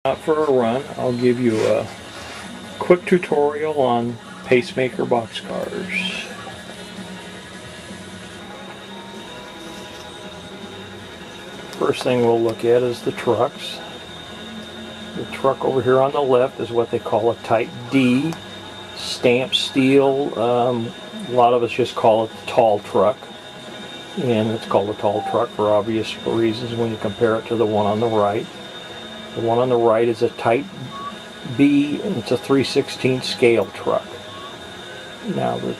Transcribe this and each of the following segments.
Out for a run, I'll give you a quick tutorial on Pacemaker Boxcars. First thing we'll look at is the trucks. The truck over here on the left is what they call a Type D, stamped steel. A lot of us just call it the tall truck, and it's called a tall truck for obvious reasons when you compare it to the one on the right. The one on the right is a Type B, and it's a 3/16 scale truck. Now the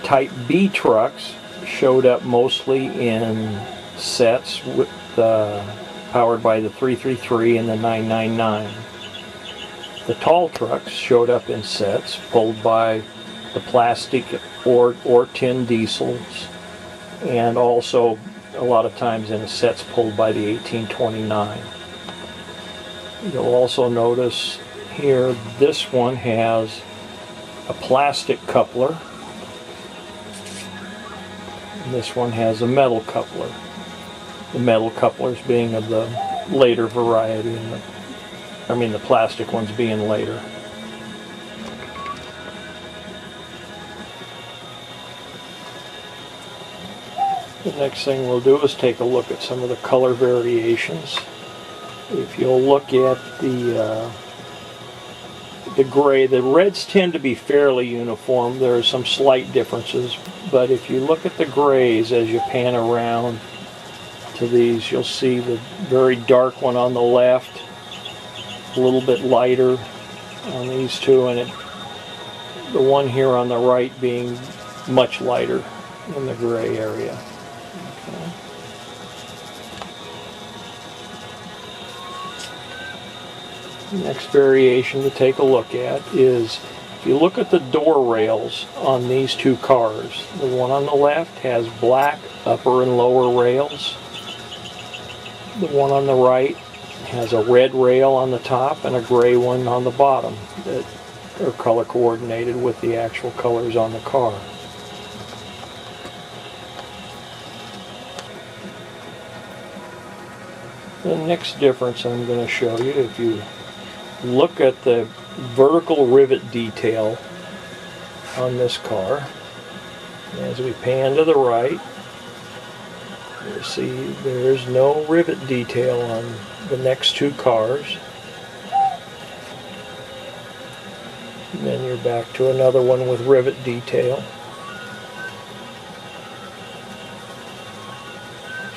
Type B trucks showed up mostly in sets with powered by the 333 and the 999. The tall trucks showed up in sets pulled by the plastic or tin diesels, and also a lot of times in sets pulled by the 1829. You'll also notice here this one has a plastic coupler, and this one has a metal coupler. The metal couplers being of the later variety, and the plastic ones being later. The next thing we'll do is take a look at some of the color variations. If you'll look at the gray, the reds tend to be fairly uniform. There are some slight differences, but if you look at the grays as you pan around to these, you'll see the very dark one on the left, a little bit lighter on these two, and the one here on the right being much lighter in the gray area. Okay. Next variation to take a look at is, if you look at the door rails on these two cars, the one on the left has black upper and lower rails. The one on the right has a red rail on the top and a gray one on the bottom that are color coordinated with the actual colors on the car. The next difference I'm going to show you, if you look at the vertical rivet detail on this car, as we pan to the right, you see there's no rivet detail on the next two cars. And then you're back to another one with rivet detail.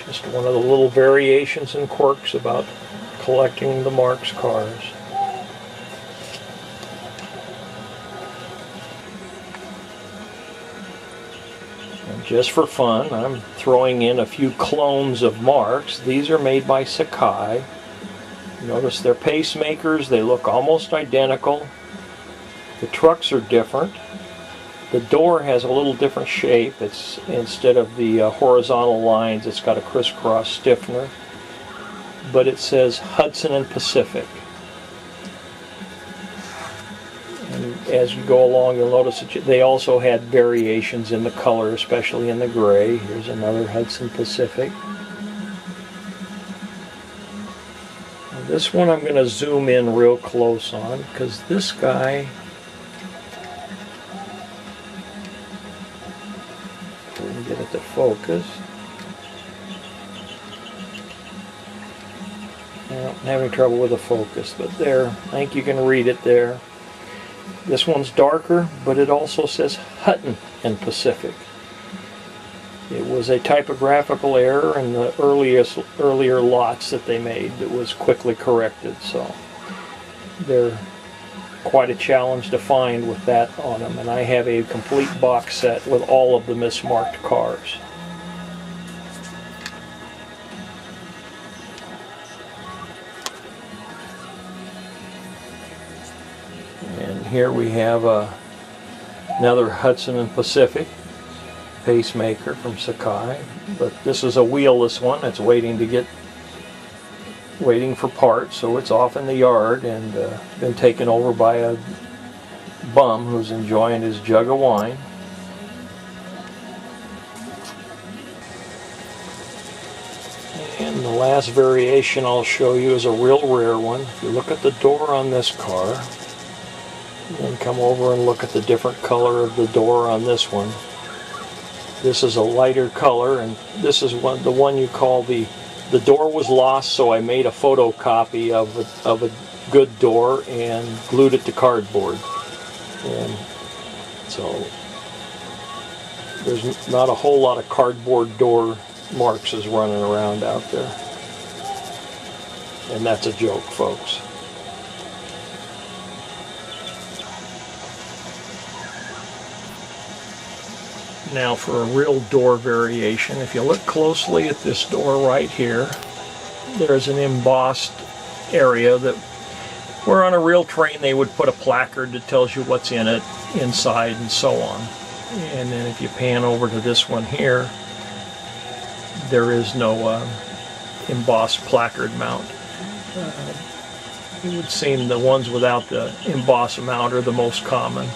Just one of the little variations and quirks about collecting the Marx cars. Just for fun, I'm throwing in a few clones of Marx. These are made by Sakai. Notice they're pacemakers. They look almost identical. The trucks are different. The door has a little different shape. It's, instead of the horizontal lines, it's got a crisscross stiffener. But it says Hudson and Pacific. As you go along, you'll notice that they also had variations in the color, especially in the gray. Here's another Hudson Pacific. Now this one I'm going to zoom in real close on, because this guy, let me get it to focus. I'm having trouble with the focus, but there, I think you can read it there. This one's darker, but it also says Hutton and Pacific. It was a typographical error in the earlier lots that they made that was quickly corrected, so they're quite a challenge to find with that on them. And I have a complete box set with all of the mismarked cars. And here we have another Hudson and Pacific pacemaker from Sakai, but this is a wheelless one. It's waiting for parts, so it's off in the yard and been taken over by a bum who's enjoying his jug of wine. And the last variation I'll show you is a real rare one. If you look at the door on this car, and come over and look at the different color of the door on this one. This is a lighter color, and this is the one you call the door was lost, so I made a photocopy of a good door and glued it to cardboard. And so there's not a whole lot of cardboard door Marxes running around out there. And that's a joke, folks. Now for a real door variation, if you look closely at this door right here, there's an embossed area that where on a real train they would put a placard that tells you what's in it, inside, and so on. And then if you pan over to this one here, there is no embossed placard mount. It would seem the ones without the embossed mount are the most common.